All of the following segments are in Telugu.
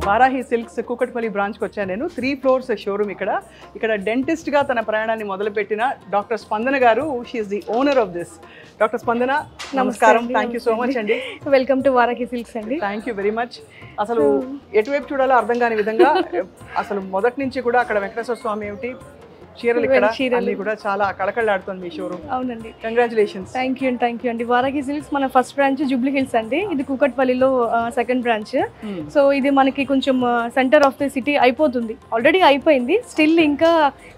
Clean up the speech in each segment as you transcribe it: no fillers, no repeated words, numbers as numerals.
వారాహి సిల్క్స్ కూకట్పల్లి బ్రాంచ్కి వచ్చాను నేను. 3 floors షోరూమ్. ఇక్కడ డెంటిస్ట్గా తన ప్రయాణాన్ని మొదలుపెట్టిన డాక్టర్ స్పందన గారు, she's the owner of this. Doctor Spandana, నమస్కారం. థ్యాంక్ యూ సో మచ్ అండి. వెల్కమ్ టు వారాహి సిల్క్స్ అండి. Thank you very much. అసలు ఎటువైపు చూడాలో అర్థం కాని విధంగా అసలు మొదటి నుంచి కూడా అక్కడ వెంకటేశ్వర స్వామి ఏమిటి, చీరలు ఇక్కడ అన్ని కూడా చాలా కళకళలాడుతుంది మీ షోరూమ్. అవునండి, కంగ్రాచులేషన్స్. థ్యాంక్ యూ అండి. వారాహి సిల్క్స్ మన ఫస్ట్ బ్రాంచ్ జూబ్లీ హిల్స్ అండి. ఇది కూకట్పల్లిలో సెకండ్ బ్రాంచ్. సో ఇది మనకి కొంచెం సెంటర్ ఆఫ్ ది సిటీ అయిపోతుంది, ఆల్రెడీ అయిపోయింది. స్టిల్ ఇంకా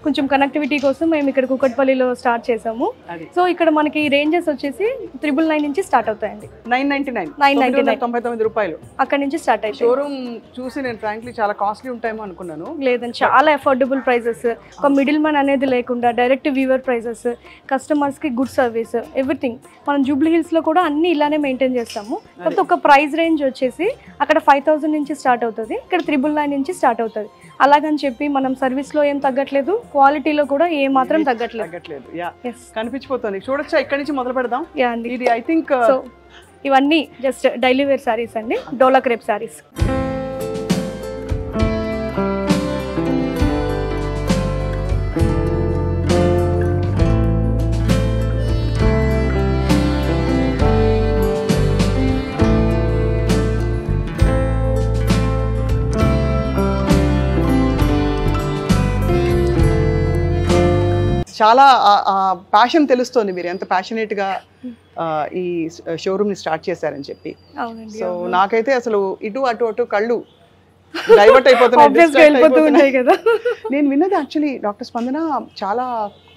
కొంచెం కనెక్టివిటీ కోసం మేము ఇక్కడ కూకట్పల్లిలో స్టార్ట్ చేసాము. సో ఇక్కడ మనకి రేంజెస్ వచ్చేసి 999 నుంచి స్టార్ట్ అవుతాయండి. 999 రూపాయలు అక్కడ నుంచి స్టార్ట్ అవుతాయి. షోరూమ్ చూసి నేను ఫ్రాంక్లీ చాలా కాస్ట్లీ ఉంటాయేమో అనుకున్నాను. లేదండి, చాలా అఫోర్డబుల్ ప్రైజెస్. ఒక మిడిల్ మ్యాన్ అనేది లేకుండా డైరెక్ట్ వ్యూవర్ ప్రైజెస్, కస్టమర్స్కి గుడ్ సర్వీస్, ఎవ్రీథింగ్. మనం జూబ్లీ హిల్స్లో కూడా అన్ని ఇలానే మెయింటైన్ చేస్తాము. కాకపోతే ఒక ప్రైస్ రేంజ్ వచ్చేసి అక్కడ 5000 నుంచి స్టార్ట్ అవుతుంది, ఇక్కడ 999 నుంచి స్టార్ట్ అవుతుంది. అలాగని చెప్పి మనం సర్వీస్లో ఏం తగ్గట్లేదు, క్వాలిటీలో కూడా ఏ మాత్రం తగ్గట్లేదు. కనిపించిపోతుంది. చూడొచ్చా, ఇక్కడ నుంచి మొదలు పెడదాం. ఇది ఐ థింక్ ఇవన్నీ జస్ట్ డైలీ వేర్ శారీస్ అండి, డోలా క్రేప్ శారీస్. చాలా ప్యాషన్ తెలుస్తోంది, మీరు ఎంత ప్యాషనేట్గా ఈ షోరూమ్ని స్టార్ట్ చేశారని చెప్పి. సో నాకైతే అసలు ఇటు అటు కళ్ళు డైవర్ట్ అయిపోతున్నాయి కదా. నేను విన్నది యాక్చువల్లీ డాక్టర్ స్పందన చాలా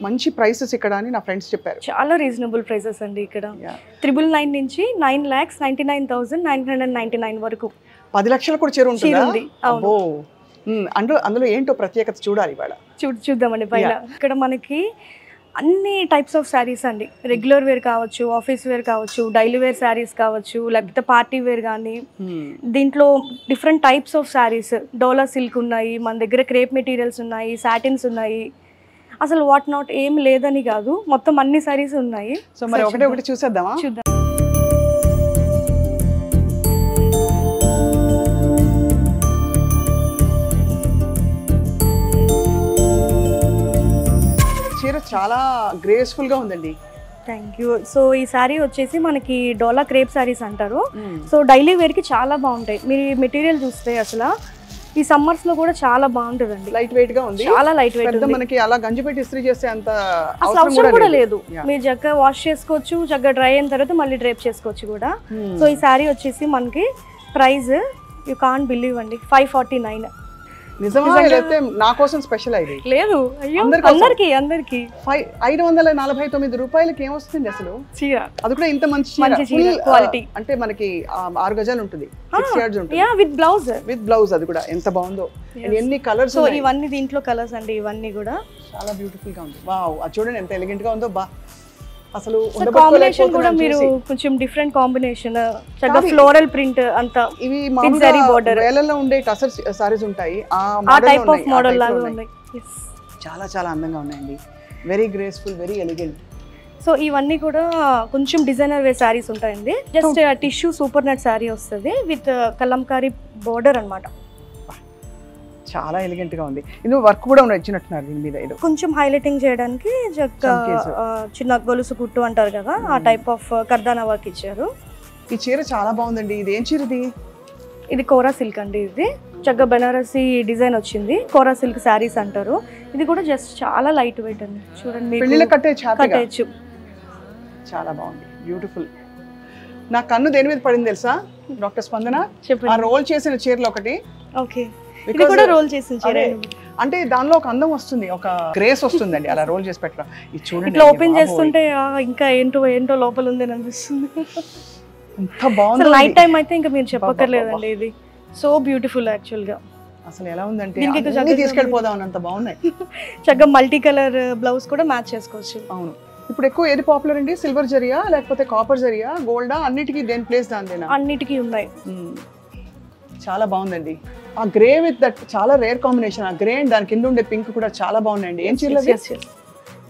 మంచి ప్రైసెస్ ఇక్కడ అని నా ఫ్రెండ్స్ చెప్పారు. చాలా రీజనబుల్ ప్రైసెస్ అండి ఇక్కడ. 999 నుంచి 9,99,999 వరకు 10 లక్షలు కూడా చేరు ఉంటుంది. అందులో ఏంటో ప్రత్యేకత చూడాలి ఇవాళ. చూద్దామండి పైన. ఇక్కడ మనకి అన్ని టైప్స్ ఆఫ్ శారీస్ అండి, రెగ్యులర్ వేర్ కావచ్చు, ఆఫీస్ వేర్ కావచ్చు, డైలీ వేర్ శారీస్ కావచ్చు, లేకపోతే పార్టీ వేర్ కానీ. దీంట్లో different types of saris, dola silk ఉన్నాయి మన దగ్గర, క్రేప్ మెటీరియల్స్ ఉన్నాయి, సాటిన్స్ ఉన్నాయి. అసలు వాట్ నాట్ ఏం లేదని కాదు, మొత్తం అన్ని శారీస్ ఉన్నాయి. సో మరి ఒకటి చూసేద్దామా? చూద్దాం. చీర చాలా గ్రేస్ఫుల్ గా ఉందండి. Thank you. సో ఈ శారీ వచ్చేసి మనకి డోలా క్రేప్ శారీస్ అంటారు. సో డైలీ వేర్ కి చాలా బాగుంటాయి. మీరు మెటీరియల్ చూస్తే అసలు ఈ సమ్మర్స్ లో కూడా చాలా బాగుంటుందండి. లైట్ వెయిట్ గా ఉంది, చాలా లైట్ వెయిట్. మనకి అలా గంజి పెట్టి ఇస్త్రీ చేస్తే అంత అవసరం కూడా లేదు. మీరు చక్కగా వాష్ చేసుకోవచ్చు, చక్కగా డ్రై అయిన తర్వాత మళ్ళీ డ్రైప్ చేసుకోవచ్చు కూడా. సో ఈ శారీ వచ్చేసి మనకి ప్రైస్ యూ కాంట్ బిలీవ్ అండి, 549. నిజమా? నా కోసం స్పెషల్ ఇది లేదు, అందరికి 549 రూపాయలకి ఏమొస్తుంది అసలు చీర? అది కూడా ఇంత మంచి క్వాలిటీ. అంటే మనకి 6 గజాలు ఉంటుంది, 6 yards ఉంటుంది, విత్ బ్లౌజ్. అది కూడా ఎంత బాగుందో, ఎన్ని కలర్స్. సో ఇవన్నీ దీంట్లో కలర్స్ అండి, ఇవన్నీ కూడా చాలా బ్యూటిఫుల్ గా ఉంది. వావ్, అది చూడండి ఎంత ఎలిగెంట్ గా ఉందో. బా, అసలు కాంబినేషన్ కూడా మీరు కొంచెం డిఫరెంట్ కాంబినేషన్, చక్కగా ఫ్లోరల్ ప్రింట్ అంతా. ఇవి మామూలుగా బోర్డర్ వేలల్లో ఉండే టసర్ సారీస్ ఉంటాయి, ఆ టైప్ ఆఫ్ మోడల్ లాగా ఉన్నాయి. చాలా చాలా అందంగా ఉన్నాయండి, very graceful, very elegant. So ఇవన్నీ కూడా కొంచెం డిజైనర్ వే శారీస్ ఉంటాయండి. Just tissue super net sari వస్తుంది విత్ కలంకారీ బోర్డర్ అన్నమాట. చాలా ఎలిగెంట్ గా ఉంది. ఇందులో వర్క్ కూడా ఇచ్చినట్టున్నారు దీని మీద, ఏదో కొంచెం హైలైటింగ్ చేయడానికి చిన్న గొలుసు కుట్టు అంటారు కదా, ఆ టైప్ ఆఫ్ కర్దానా వర్క్ ఇచ్చారు. ఈ చీర చాలా బాగుందండి. ఇది ఏం చీర? ఇది కోరా సిల్క్ అండి. ఇది చక్కగా బెనారసీ డిజైన్ వచ్చింది, కోరా సిల్క్ శారీస్ అంటారు. ఇది కూడా జస్ట్ చాలా లైట్ వెయిట్ అండి. చూడండి, కట్టేయచ్చు. చాలా బాగుంది, బ్యూటిఫుల్. నా కన్ను దేని మీద పడింది తెలుసా డాక్టర్ స్పందన? ఆ రోల్ చేసిన చీరలు ఒకటి. ఓకే, ఇది కూడా రోల్ చేసిన చీర. అంటే దానిలో ఒక అందం వస్తుంది, ఒక గ్రేస్ వస్తుందండి అలా రోల్ చేసి పెట్టడం. ఇది చూడండి, ఇట్లా ఓపెన్ చేస్తుంటే ఇంకా ఏంటో లోపల ఉందని అనిపిస్తుంది. ఎంత బాగుంది. నైట్ టైం అయితే ఇంకా మీరు చెప్పక్కర్లేదండి, ఇది సో బ్యూటిఫుల్ యాక్చువల్ గా. అసలు ఎలా ఉందంటే తీసుకెళ్ళిపోదాం అంత బాగున్నాయి. చక్కగా మల్టీ కలర్ బ్లౌజ్ కూడా మ్యాచ్ చేసుకోవచ్చు. అవును. ఇప్పుడు ఎక్కువ ఏది పాపులర్ అండి? సిల్వర్ జరియా లేకపోతే కాపర్ జరియా, గోల్డా? అన్నిటికీ దేని ప్లేస్ దానిదేనా? అన్నిటికీ ఉన్నాయి. చాలా బాగుందండి. ఆ గ్రే విత్ దట్ చాలా రేర్ కాంబినేషన్. ఆ గ్రే అండ్ దాని కింద ఉండే పింక్ కూడా చాలా బాగున్నాయండి. ఏం చీరలు?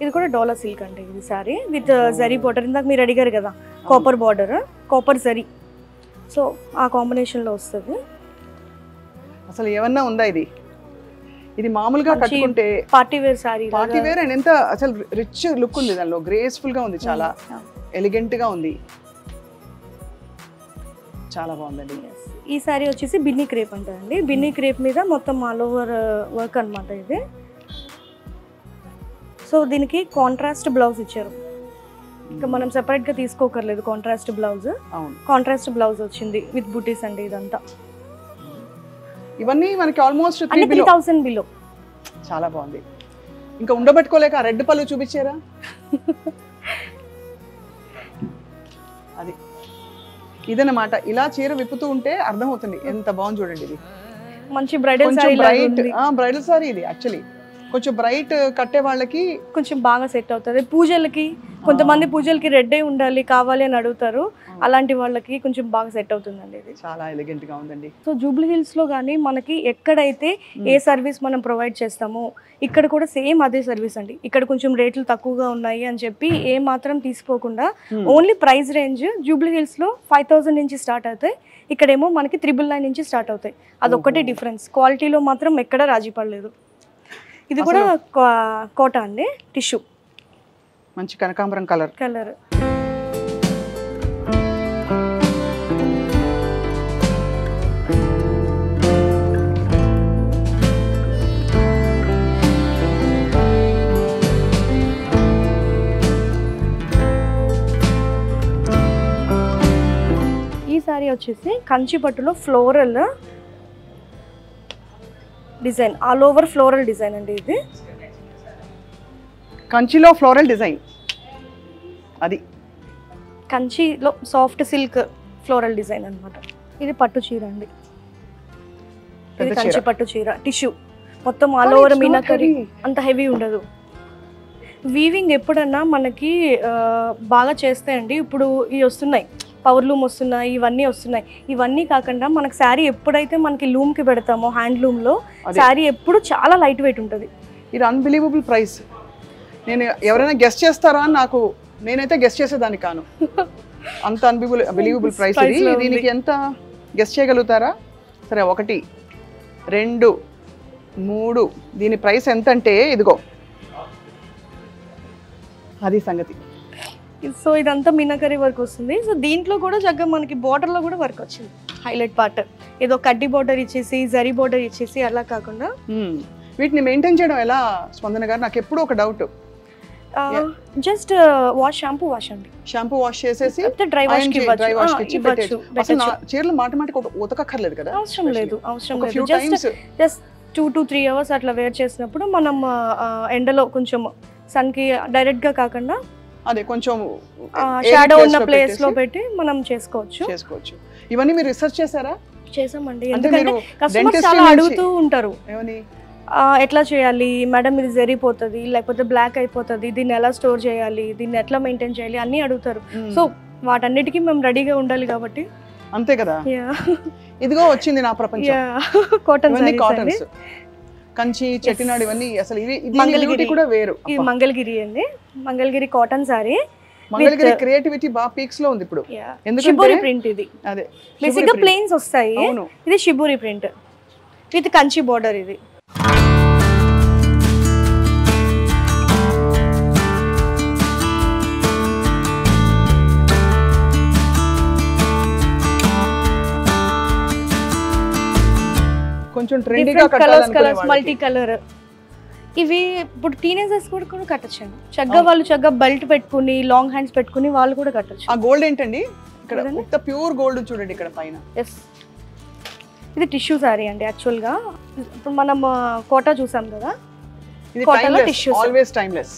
ఇది కూడా డోలా సిల్క్ అండి. ఇది సారీ విత్ జరీ బోర్డర్. ఇందాక మీరు అడిగారు కదా, copper border, copper zari. So ఆ కాంబినేషన్లో వస్తుంది. అసలు ఏమన్నా ఉందా ఇది? ఇది మామూలుగా కట్టుకుంటే party wear sorry, party wear and ఎంత అసలు రిచ్ లుక్ ఉంది దానిలో, గ్రేస్ఫుల్ గా ఉంది, చాలా ఎలిగెంట్ గా ఉంది, చాలా బాగుందండి. ఈ సారీ వచ్చేసి బిన్నీ క్రేప్ అంటారండి. బిన్నీ క్రేప్ మీద మొత్తం ఆల్ ఓవర్ వర్క్ అనమాట ఇది. సో దీనికి కాంట్రాస్ట్ బ్లౌజ్ ఇచ్చారు, ఇంకా మనం సెపరేట్ గా తీసుకోకర్లేదు. కాంట్రాస్ట్ బ్లౌజ్, కాంట్రాస్ట్ బ్లౌజ్ వచ్చింది విత్ బూటీస్ అండి. ఇదంతా ఇవన్నీ మనకి ఆల్మోస్ట్ 3000 బిలో. చాలా బాగుంది. ఇంకా ఉండబెట్టుకోలేక రెడ్ పళ్ళు చూపించారా? అది ఇదన్నమాట. ఇలా చీర విప్పుతూ ఉంటే అర్థమవుతుంది ఎంత బాగుంది చూడండి. ఇది మంచి బ్రైడల్ సారీ, బ్రైడల్ సారీ ఇది. యాక్చువల్లీ కొంచెం బ్రైట్ కట్టే వాళ్ళకి కొంచెం బాగా సెట్ అవుతుంది. పూజలకి కొంతమంది పూజలకి రెడ్ ఉండాలి కావాలి అని అడుగుతారు, అలాంటి వాళ్ళకి కొంచెం బాగా సెట్ అవుతుందండి ఇది. చాలా ఎలిగెంట్ గా ఉందండి. సో జూబ్లీ హిల్స్ లో కానీ మనకి ఎక్కడైతే ఏ సర్వీస్ మనం ప్రొవైడ్ చేస్తామో ఇక్కడ కూడా సేమ్ అదే సర్వీస్ అండి. ఇక్కడ కొంచెం రేట్లు తక్కువగా ఉన్నాయి అని చెప్పి ఏ మాత్రం తీసుకోకుండా only price range Jubilee hills లో 5000 నుంచి స్టార్ట్ అవుతాయి, ఇక్కడేమో మనకి 999 నుంచి స్టార్ట్ అవుతాయి. అదొక్కటే డిఫరెన్స్. క్వాలిటీలో మాత్రం ఎక్కడ రాజీ పడలేదు. ఇది కూడా కోటా అండి, టిష్యూ, మంచి కనకాంబరం కలర్. ఈ సారీ వచ్చేసి కంచి పట్టులో floral design, all over floral design అండి. ఇది కంచిలో ఫ్లోరల్ డిజైన్, అది కంచిలో సాఫ్ట్ సిల్క్ ఫ్లోరల్ డిజైన్ అన్నమాట. ఇది పట్టు చీర అండి, ఇది కంచి పట్టు చీర, టిష్యూ మొత్తం ఆల్ ఓవర్ మీనాకరీ, అంత హెవీ ఉండదు. వీవింగ్ ఎప్పుడన్నా మనకి బాగా చేస్తాయండి. ఇప్పుడు ఇవి వస్తున్నాయి, పవర్ లూమ్ వస్తున్నాయి, ఇవన్నీ వస్తున్నాయి. ఇవన్నీ కాకుండా మనకి శారీ ఎప్పుడైతే మనకి లూమ్కి పెడతామో హ్యాండ్లూమ్లో శారీ ఎప్పుడు చాలా లైట్ వెయిట్ ఉంటుంది. ఇది అన్బిలీవబుల్ ప్రైస్. నేను ఎవరైనా గెస్ట్ చేస్తారా అని నేనైతే గెస్ట్ చేసేదాన్ని కాను, అంత అన్బిలీవబుల్ ప్రైస్ ఇది. దీనికి ఎంత గెస్ట్ చేయగలుగుతారా? సరే, 1 2 3, దీని ప్రైస్ ఎంత అంటే ఇదిగో, అది సంగతి. సో ఇదంతా మీనాకరీ వర్క్ వస్తుంది. సో దీంట్లో కూడా చక్కగా మనకి బోర్డర్లో కూడా వర్క్ వచ్చింది. హైలైట్ పార్ట్ ఏదో కడ్డీ బోర్డర్ ఇచ్చేసి జరీ బోర్డర్ ఇచ్చేసి అలా కాకుండా వీటిని మెయింటైన్ చేయడం ఎలా స్పందన గారు? నాకు ఎప్పుడు ఒక డౌట్. జస్ట్ షాంపూ వాష్ అండి, షాంపూ వాష్ చేసేసి డ్రై వాష్ అసలు చీరలు మాటమాటికి ఉతకక్కర్లేదు కదా? అవసరం లేదు. జస్ట్ 2 to 3 hours అట్లా వేర్ చేసినప్పుడు మనం ఎండలో కొంచెం సన్కి డైరెక్ట్గా కాకుండా అదే కొంచెం షాడో ఉన్న ప్లేస్ లో పెట్టి మనం చేసుకోవచ్చు. ఇవన్నీ మీరు రీసెర్చ్ చేశారా? చేసామండి, ఎందుకంటే కస్టమర్స్ చాలా అడుగుతూ ఉంటారు ఎట్లా చేయాలి మేడం, ఇది జరిగిపోతుంది లేకపోతే బ్లాక్ అయిపోతుంది, దీన్ని ఎలా స్టోర్ చేయాలి, దీన్ని ఎట్లా మెయింటైన్ చేయాలి అన్నీ అడుగుతారు. సో వాటన్నిటికీ మేము రెడీగా ఉండాలి కాబట్టి. అంతే కదా. ఇదిగో వచ్చింది నా ప్రపంచం, కాటన్స్, కంచి, చెట్టినాడు, ఇవన్నీ. అసలు మంగళగిరి కూడా వేరు. ఇది మంగళగిరి అండి, Mangalagiri cotton sorry. Mangalagiri creativity బాగా పీక్స్ లో ఉంది ఇప్పుడు. షిబోరి ప్రింట్ ఇది. అదే బేసిక్ గా ప్లెయిన్స్ వస్తాయి, ఇది shibori print with Kanchi border. ఇది కొంచెం ట్రెండీగా కలర్స్ మల్టీ కలర్. ఇవి ఇప్పుడు టీనేజర్స్ కూడా కట్టొచ్చండి చక్కగా. వాళ్ళు చక్కగా బెల్ట్ పెట్టుకుని లాంగ్ హ్యాండ్స్ పెట్టుకుని వాళ్ళు కూడా కట్టొచ్చు. ఆ గోల్డ్ ఏంటండి ఇక్కడ? ఇంత ప్యూర్ గోల్డ్ చూడండి ఇక్కడ పైన. ఎస్, ఇది టిష్యూ సారీ అండి. యాక్చువల్ గా ఇప్పుడు మనం కోటా చూసాం కదా, ఇది ఆల్వేస్ టైమ్లెస్.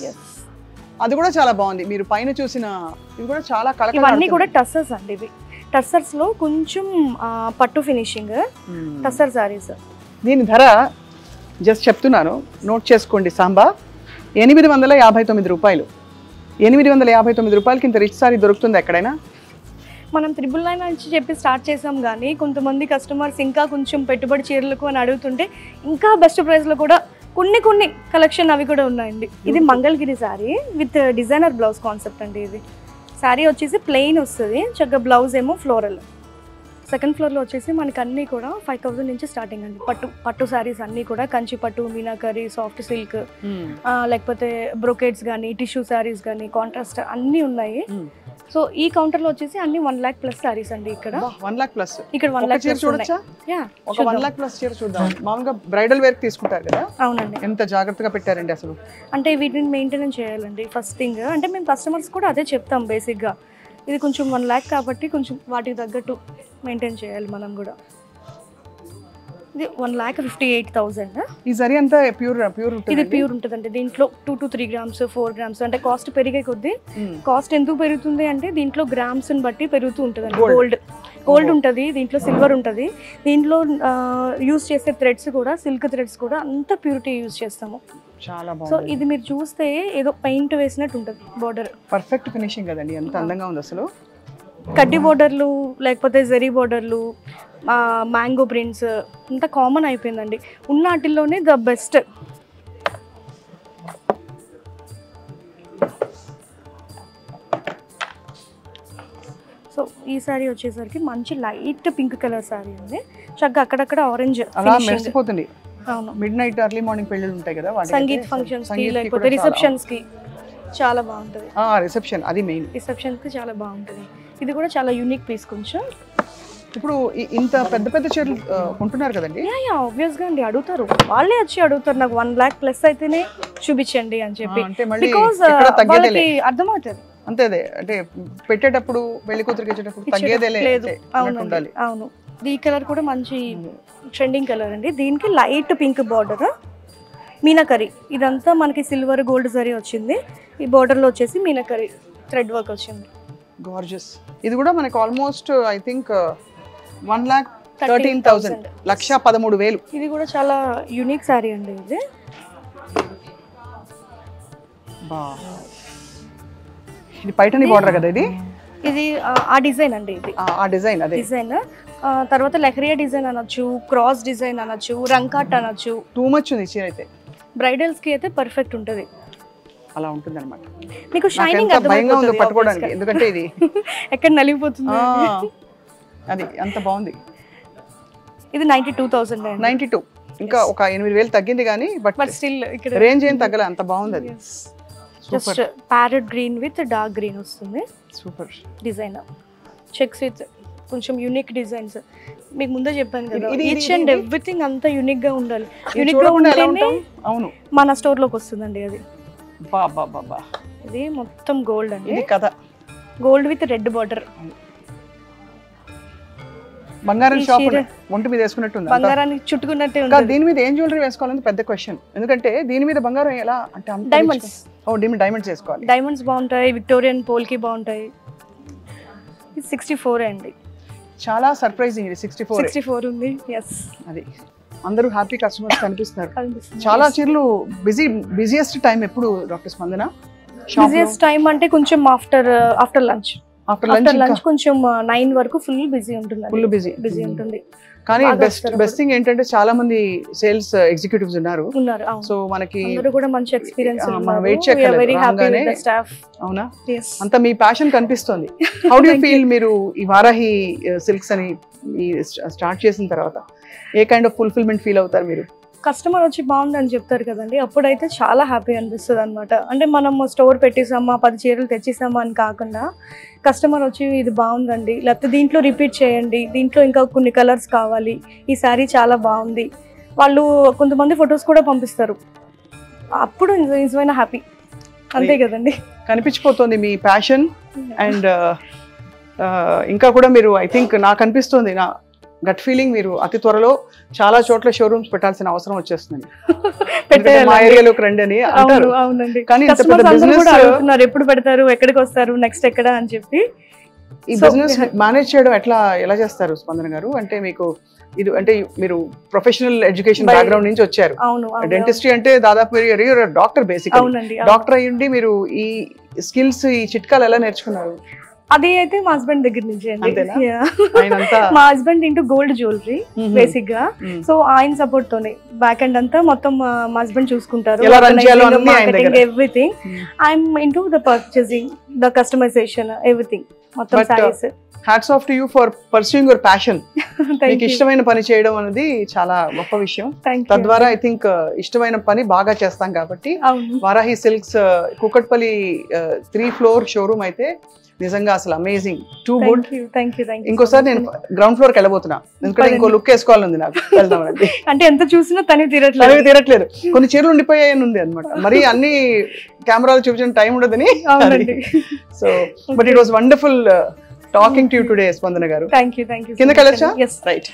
అది కూడా చాలా బాగుంది. మీరు పైన చూసిన ఇవి కూడా చాలా కలర్. ఇవన్నీ కూడా టస్సర్స్ అండి. ఇవి టస్సర్స్ లో కొంచెం పట్టు ఫినిషింగ్ టస్సర్ సారీస్. దీని ధర జస్ట్ చెప్తున్నాను, నోట్ చేసుకోండి. సాంబా 859 రూపాయలు. 859 రూపాయలకి ఇంత రిచ్ సారీ దొరుకుతుంది ఎక్కడైనా? మనం 999 నుంచి చెప్పి స్టార్ట్ చేసాం, కానీ కొంతమంది కస్టమర్స్ ఇంకా కొంచెం పెట్టుబడి చీరలకు అని అడుగుతుంటే ఇంకా బెస్ట్ ప్రైస్లో కూడా కొన్ని కలెక్షన్ అవి కూడా ఉన్నాయండి. ఇది Mangalagiri sorry with designer blouse concept అండి. ఇది సారీ వచ్చేసి ప్లెయిన్ వస్తుంది, చక్కగా బ్లౌజ్ ఏమో ఫ్లోరల్. సెకండ్ ఫ్లోర్లో వచ్చేసి మనకి అన్నీ కూడా 5,000 నుంచి స్టార్టింగ్ అండి. పట్టు శారీస్ అన్నీ కూడా కంచి పట్టు, మీనాకరీ, సాఫ్ట్ సిల్క్, లేకపోతే బ్రొకేట్స్ కానీ, టిష్యూ శారీస్ కానీ, కాంట్రాస్ట్ అన్నీ ఉన్నాయి. సో ఈ కౌంటర్లో వచ్చేసి అన్ని 1 lakh ప్లస్ శారీస్ అండి. ఇక్కడ 1 lakh ప్లస్. ఇక్కడ 1 lakh చీర చూడొచ్చా? ఒక 1 lakh ప్లస్ చీర చూద్దాం. మామూలుగా బ్రైడల్ వేర్ తీసుకుంటారు కదా? అవునండి. ఎంత జాగ్రత్తగా పెట్టారండి అసలు. అంటే వీటిని మెయింటెనెన్స్ చేయాలండి ఫస్ట్ థింగ్. అంటే మేము కస్టమర్స్ కూడా అదే చెప్తాం బేసిక్గా. ఇది కొంచెం 1 lakh కాబట్టి కొంచెం వాటికి తగ్గట్టు మెయింటైన్ చేయాలి మనం కూడా. ఇది 1,58,000. ఈ జరీ అంతా ప్యూర్ ఉంటుంది. ఇది ప్యూర్ ఉంటుందండి. దీంట్లో 2 to 3 grams 4 grams అంటే కాస్ట్ పెరిగే కొద్దీ. కాస్ట్ ఎందుకు పెరుగుతుంది అంటే దీంట్లో గ్రామ్స్ ని బట్టి పెరుగుతూ ఉంటుందండి. గోల్డ్ ఉంటుంది, దీంట్లో సిల్వర్ ఉంటుంది. దీంట్లో యూస్ చేసే థ్రెడ్స్ కూడా సిల్క్ థ్రెడ్స్ కూడా అంత ప్యూరిటీ యూస్ చేస్తాము. చాలా బాగుంది. సో ఇది మీరు చూస్తే ఏదో పెయింట్ వేసినట్టు ఉంటుంది. బార్డర్ పర్ఫెక్ట్ ఫినిషింగ్ కదండి. ఎంత అందంగా ఉంది అసలు. కడ్డీ బోర్డర్లు లేకపోతే జరీ బోర్డర్లు, మ్యాంగో ప్రింట్స్ అంతా కామన్ అయిపోయిందండి. ఉన్న వాటిల్లోనే ద బెస్ట్. సో ఈ సారీ వచ్చేసరికి మంచి లైట్ పింక్ కలర్ సారీ అండి. చక్కగా అక్కడక్కడ ఆరెంజ్ అలా మెరిసిపోతుంది. అవును. మిడ్ నైట్ ఎర్లీ మార్నింగ్ పెళ్ళిళ్ళు ఉంటాయి కదా, సంగీత్ ఫంక్షన్స్ కి లేకపోతే రిసెప్షన్స్ కి చాలా బాగుంటుంది. రిసెప్షన్ అది మెయిన్. రిసెప్షన్ కి చాలా బాగుంటుంది. ఇది కూడా చాలా యూనిక్ పీస్. కొంచెం ఇప్పుడు ఇంత పెద్ద పెద్ద చీరలు కొంటున్నారు కదండి? ఆబ్వియస్ గా అండి అడుగుతారు, వాళ్ళే వచ్చి అడుగుతారు నాకు 1 lakh ప్లస్ అయితేనే చూపించండి అని చెప్పి. బికాజ్ వాళ్ళకి అర్థమవుతుంది. అంతే అదే అంటే పెట్టేటప్పుడు పెళ్లి కూతురికి ఇచ్చేటప్పుడు తగ్గేదేలే ఉండాలి. అవును. ఈ కలర్ కూడా మంచి ట్రెండింగ్ కలర్ అండి. దీనికి లైట్ పింక్ బార్డర్, మీనాకరీ. ఇదంతా మనకి సిల్వర్ గోల్డ్ జరీ వచ్చింది. ఈ బార్డర్లో వచ్చేసి మీనాకరీ థ్రెడ్ వర్క్ వచ్చింది. గార్జియస్. ఇది కూడా మనకి ఆల్మోస్ట్ ఐ థింక్ 1,13,000, 1,13,000. ఇది కూడా చాలా యూనిక్ శారీ అండి. ఇది ఇది పైటని బార్డర్ కదా? ఇది ఆ డిజైన్ అండి. ఇది ఆ డిజైన్ అదే డిజైన్. తర్వాత లెహరియా డిజైన్ అనొచ్చు, క్రాస్ డిజైన్ అనొచ్చు, రంకాట్ అనొచ్చు. టూ మచ్ ఉంది చీర అయితే. బ్రైడల్స్ కి అయితే పర్ఫెక్ట్ ఉంటుంది. అలా ఉంటుంది అనమాట. మీకు షైనింగ్ భయంగా ఉంది పట్టుకోవడానికి, ఎందుకంటే ఇది ఎక్కడ నలిగిపోతుంది. అది అంత బాగుంది. ఇది 92,000. 92. ఇంకా ఒక 8,000 తగ్గింది కానీ బట్ స్టిల్ ఇక్కడ రేంజ్ ఏం తగ్గల, అంత బాగుంది అది. Just parrot green with dark green వస్తుంది. Super design. చెక్స్ విత్ కొంచెం యూనిక్ డిజైన్స్. మీకు ముందే చెప్పాను కదా, ఈచ్ అండ్ ఎవ్రీథింగ్ అంతా యూనిక్ గా ఉండాలి. యూనిక్ గా ఉంటేనే అవును మన స్టోర్ లోకి వస్తుందండి. అది బాబా ఇది మొత్తం గోల్డ్ అండి. ఇది కదా గోల్డ్ విత్ రెడ్ బార్డర్. బంగారం షాప్ ఒంటి మీద వేసుకున్నట్టు బంగారాన్ని చుట్టుకున్నట్టే ఉంటుంది. దీని మీద ఏం జ్యువెలరీ వేసుకోవాలని పెద్ద క్వశ్చన్. ఎందుకంటే దీని మీద బంగారం ఎలా అంటే డైమండ్స్. డైమండ్స్ వేసుకోవాలి. డైమండ్స్ బాగుంటాయి, విక్టోరియన్ పోల్కి బాగుంటాయి. ఇది 64 అండి. చాలా సర్ప్రైజింగ్. ఇది 64 ఉంది. ఎస్, అది అందరూ హ్యాపీ కస్టమర్స్ కనిపిస్తున్నారు. చాలా చీరలు బిజియెస్ట్ టైం ఎప్పుడు డాక్టర్ స్పందన? బిజియెస్ట్ టైం అంటే కొంచెం ఆఫ్టర్ లంచ్ కొంచెం 9 వరకు ఫుల్ బిజీ ఉంటుంది. ఫుల్ బిజీ ఉంటుంది. కానీ బెస్ట్ థింగ్ ఏంటంటే చాలా మంది సేల్స్ ఎగ్జిక్యూటివ్స్ ఉన్నారు. సో మనకి కూడా మంచి ఎక్స్పీరియన్స్. వెయిట్ చేయగలరు. అవునా? అంత మీ ప్యాషన్ కనిపిస్తుంది. హౌ డు యు ఫీల్ మీరు ఈ వారాహి సిల్క్స్ అని స్టార్ట్ చేసిన తర్వాత ఏ కైండ్ ఆఫ్ ఫుల్ఫిల్మెంట్ ఫీల్ అవుతారు మీరు? కస్టమర్ వచ్చి బాగుంది అని చెప్తారు కదండి, అప్పుడైతే చాలా హ్యాపీ అనిపిస్తుంది అనమాట. అంటే మనం స్టోర్ పెట్టేసామా 10 చీరలు తెచ్చేసామా అని కాకుండా కస్టమర్ వచ్చి ఇది బాగుందండి, లేకపోతే దీంట్లో రిపీట్ చేయండి, దీంట్లో ఇంకా కొన్ని కలర్స్ కావాలి, ఈ శారీ చాలా బాగుంది, వాళ్ళు కొంతమంది ఫొటోస్ కూడా పంపిస్తారు. అప్పుడు నిజమైన హ్యాపీ. అంతే కదండి, కనిపించిపోతుంది మీ ప్యాషన్. అండ్ ఇంకా కూడా మీరు ఐ థింక్ నాకు అనిపిస్తుంది, నా గట్ ఫీలింగ్, మీరు అతి త్వరలో చాలా చోట్ల షోరూమ్స్ పెట్టాల్సిన అవసరం వచ్చేస్తుంది. మా ఏరియాలోకి రండి అని అంటారు. కానీ ఎప్పుడు పెడతారు, ఎక్కడికి వస్తారు, నెక్స్ట్ ఎక్కడ అని చెప్పి. ఈ బిజినెస్ మేనేజ్ చేయడం ఎలా చేస్తారు స్పందన గారు? అంటే మీకు ఇది అంటే మీరు ప్రొఫెషనల్ ఎడ్యుకేషన్ బ్యాక్గ్రౌండ్ నుంచి వచ్చారు. డెంటిస్ట్రీ అంటే దాదాపు మీరు డాక్టర్, బేసిక్ డాక్టర్ అయ్యుండి మీరు ఈ స్కిల్స్, ఈ చిట్కాలు ఎలా నేర్చుకున్నారు? అది అయితే మా హస్బెండ్ దగ్గర నుంచి అండి. మా husband into gold jewellery basic గా. సో ఆయన సపోర్ట్ తోనే బ్యాక్ ఎండ్ అంతా మొత్తం మా హస్బెండ్ చూసుకుంటారు. Everything. I'm into the purchasing, the customization, everything మొత్తం sarees. Hats off to you for pursuing your passion. మీకు ఇష్టమైన పని చేయడం అనేది చాలా గొప్ప విషయం. తద్వారా ఐ థింక్ ఇష్టమైన పని బాగా చేస్తాం కాబట్టి Varahi silks Kukatpally 3 floor showroom అయితే నిజంగా అసలు అమేజింగ్, టూ గుడ్. ఇంకోసారి నేను గ్రౌండ్ ఫ్లోర్కి వెళ్ళబోతున్నా, ఎందుకంటే ఇంకో లుక్ వేసుకోవాలని నాకు. వెళ్దామండి. అంటే ఎంత చూసినా తనివి తీరట్లేదు. కొన్ని చీరలు ఉండిపోయాయని ఉంది అనమాట. మరి అన్ని కెమెరాలు చూపించిన టైం ఉండదని. So but it was wonderful talking to you today స్పందన గారు. Thank you. కిందకి వెళ్ళొచ్చా? రైట్.